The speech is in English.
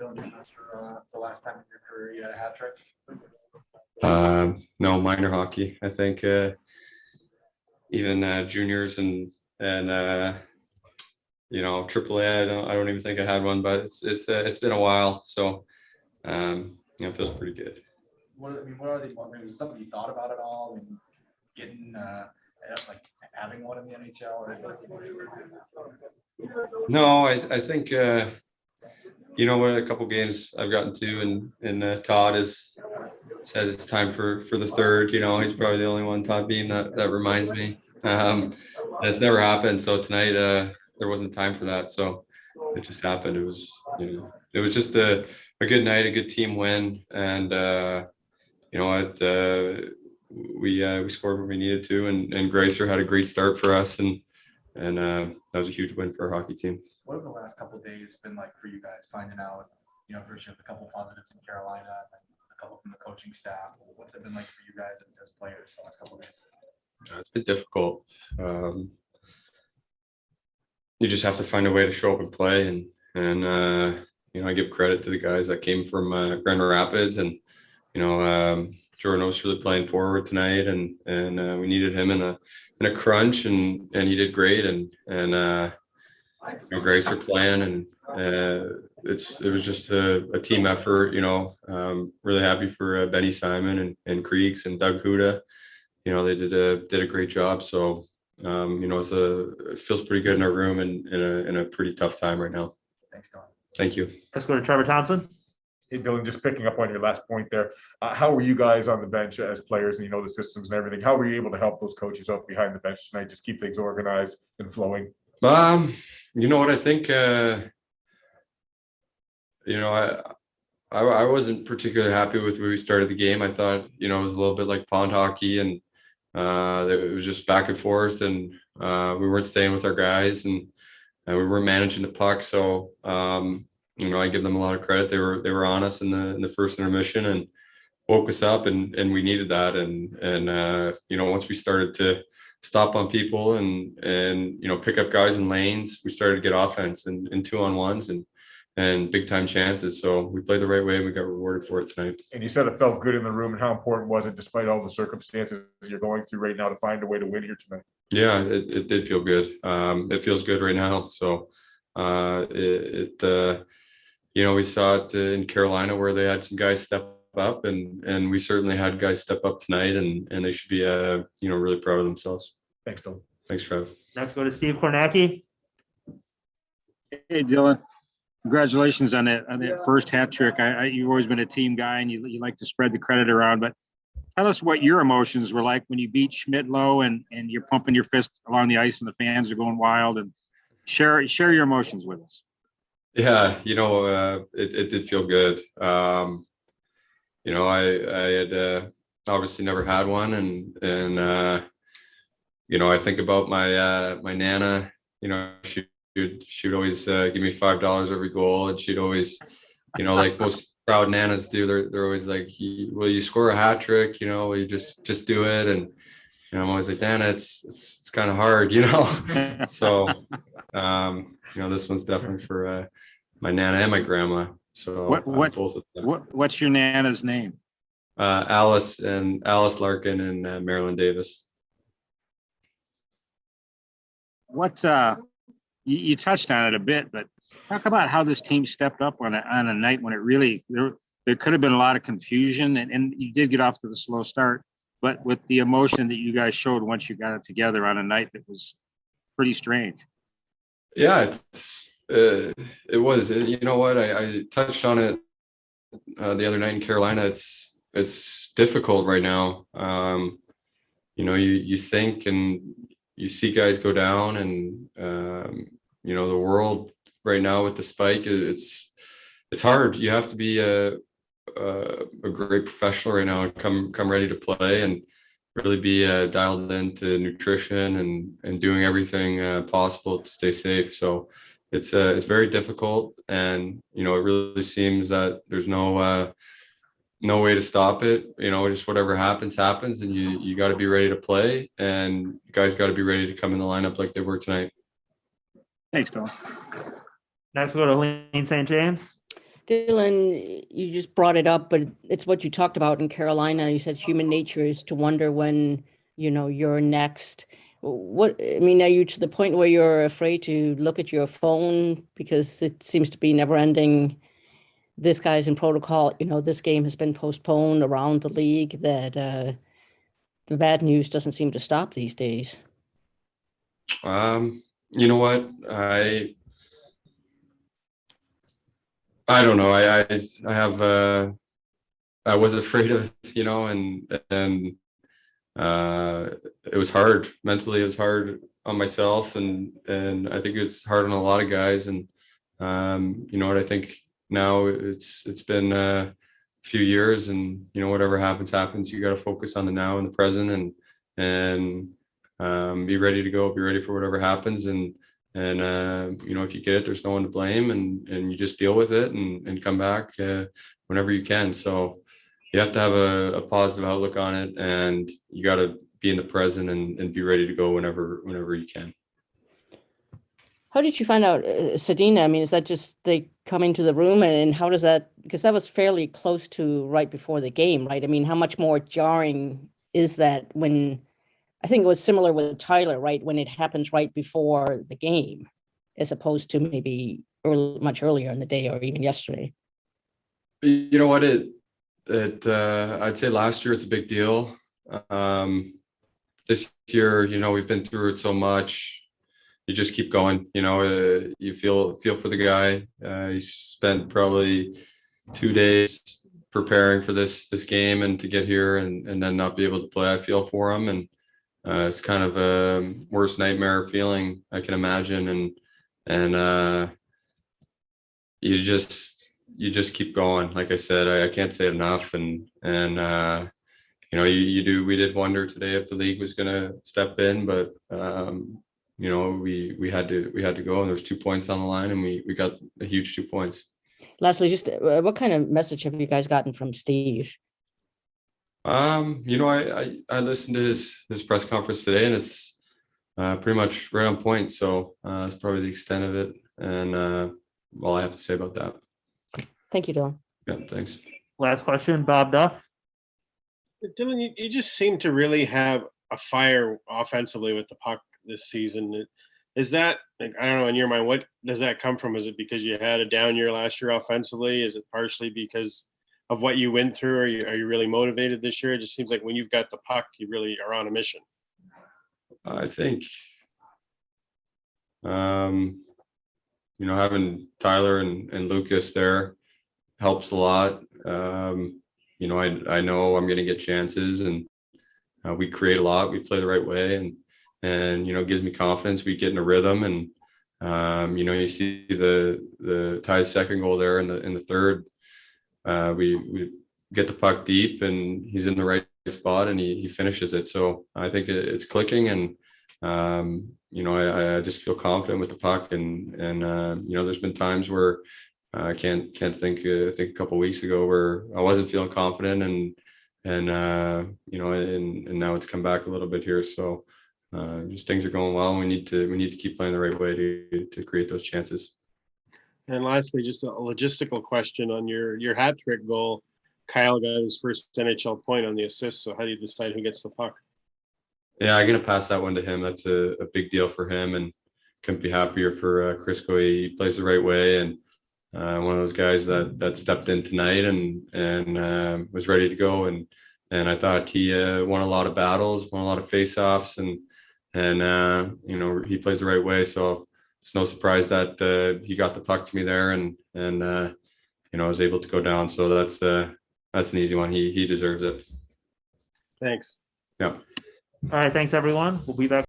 Dylan, do you remember the last time in your career you had a hat trick? No, minor hockey. I think even juniors and AAA. I don't even think I had one, but it's been a while. So it feels pretty good. What are they? Was it something you thought about at all? And getting like having one in the NHL or No, I think what a couple games I've gotten to, and Todd has said it's time for the third. He's probably the only one, Todd Beam, that reminds me. And it's never happened. So tonight there wasn't time for that. So it just happened. It was just a good night, a good team win, and you know what, we scored what we needed to, and Gracer had a great start for us, and that was a huge win for our hockey team. What have the last couple of days been like for you guys, finding out, first you have a couple positives in Carolina and a couple from the coaching staff? What's it been like for you guys as players the last couple of days? It's been difficult. You just have to find a way to show up and play, and I give credit to the guys that came from Grand Rapids, and Jordan was really playing forward tonight, and we needed him in a crunch, and he did great, and Gracer playing, and it was just a team effort. Really happy for Benny Simon and Kriegs and Doug Huda. They did a great job. So it feels pretty good in our room, and in a pretty tough time right now. Thanks, Don. Thank you. Let's go to Trevor Thompson. Hey, Dylan, just picking up on your last point there. How were you guys on the bench as players, and the systems and everything? How were you able to help those coaches out behind the bench tonight, just keep things organized and flowing? You know what, I think, I wasn't particularly happy with where we started the game. I thought, it was a little bit like pond hockey, and it was just back and forth, and we weren't staying with our guys, and we weren't managing the puck. So, I give them a lot of credit. They were on us in the first intermission and woke us up, and we needed that. And once we started to stop on people and pick up guys in lanes, we started to get offense and 2-on-1s and big time chances. So we played the right way, and we got rewarded for it tonight. And you said it felt good in the room, and how important was it, despite all the circumstances you're going through right now, to find a way to win here tonight? Yeah, it did feel good. It feels good right now. So we saw it in Carolina, where they had some guys step up, and we certainly had guys step up tonight, and they should be really proud of themselves. Thanks, Dylan. Thanks, Trev. Next, go to Steve Kornacki. Hey, Dylan. Congratulations on that first hat trick. You've always been a team guy, and you like to spread the credit around. But tell us what your emotions were like when you beat Schmidt-Lowe, and you're pumping your fist along the ice, and the fans are going wild. And share your emotions with us. Yeah, it did feel good. I had obviously never had one, and I think about my Nana. She'd always give me $5 every goal, and she'd always, like most proud Nanas do, they're always like, will you score a hat trick? Will you just do it? And I'm always like, Nana, it's kind of hard, So this one's definitely for my Nana and my grandma. So both of them. What's your Nana's name? Alice Larkin and Marilyn Davis. What you touched on it a bit, but talk about how this team stepped up on a night when it really there could have been a lot of confusion, and you did get off to the slow start, but with the emotion that you guys showed once you got it together on a night that was pretty strange. Yeah, it was. You know what? I touched on it the other night in Carolina. It's difficult right now. You think, and you see guys go down, and the world right now with the spike, it's hard. You have to be a great professional right now and come ready to play, and really be dialed into nutrition and doing everything possible to stay safe. So it's very difficult, and it really seems that there's no way to stop it. Just whatever happens, and you got to be ready to play, and guys got to be ready to come in the lineup like they were tonight. Thanks, Tom. Next, we'll go to Helene St. James. Dylan, you just brought it up, but it's what you talked about in Carolina. You said human nature is to wonder when, you're next. I mean, are you to the point where you're afraid to look at your phone because it seems to be never ending? This guy's in protocol, this game has been postponed around the league, that the bad news doesn't seem to stop these days. You know what? I don't know. I have I was afraid of, and it was hard mentally. It was hard on myself, and I think it's hard on a lot of guys. And you know what? I think now it's been a few years, and whatever happens. You got to focus on the now and the present, and be ready to go. Be ready for whatever happens, and if you get it, there's no one to blame, and you just deal with it and come back whenever you can. So you have to have a positive outlook on it, and you got to be in the present and be ready to go whenever you can. How did you find out Sedina? I mean, is that just they come into the room, and how does that, because that was fairly close to right before the game, right? I mean, how much more jarring is that when, I think it was similar with Tyler, right? When it happens right before the game, as opposed to maybe much earlier in the day or even yesterday. You know what? I'd say last year it's a big deal. This year, we've been through it so much. You just keep going. You feel for the guy. He spent probably 2 days preparing for this game, and to get here and then not be able to play, I feel for him. And it's kind of a worst nightmare feeling I can imagine. And you just keep going. Like I said, I can't say it enough. And we did wonder today if the league was going to step in, but we had to go, and there was 2 points on the line, and we got a huge 2 points. Lastly, just what kind of message have you guys gotten from Steve? I listened to his press conference today, and it's pretty much right on point. So that's probably the extent of it, and all I have to say about that. Thank you, Dylan. Yeah, thanks. Last question, Bob Duff. Dylan, you just seem to really have a fire offensively with the puck this season. Is that, like, I don't know, in your mind, what does that come from? Is it because you had a down year last year offensively? Is it partially because of what you went through? Are you really motivated this year? It just seems like when you've got the puck, you really are on a mission. I think, having Tyler and Lucas there helps a lot. I know I'm going to get chances, and we create a lot. We play the right way, and gives me confidence. We get in a rhythm, and you see the Ty's second goal there in the third. We get the puck deep, and he's in the right spot, and he finishes it. So I think it's clicking, and I just feel confident with the puck, and there's been times where I can't think a couple of weeks ago where I wasn't feeling confident, and now it's come back a little bit here. So just things are going well. We need to keep playing the right way to create those chances. And lastly, just a logistical question on your hat trick goal. Kyle got his first NHL point on the assist. So how do you decide who gets the puck? Yeah, I'm gonna pass that one to him. That's a big deal for him, and couldn't be happier for Crisco. He plays the right way, and one of those guys that stepped in tonight and was ready to go. And I thought he won a lot of battles, won a lot of faceoffs, and he plays the right way. So it's no surprise that he got the puck to me there, and I was able to go down. So that's an easy one. He deserves it. Thanks. Yeah. All right, thanks everyone. We'll be back.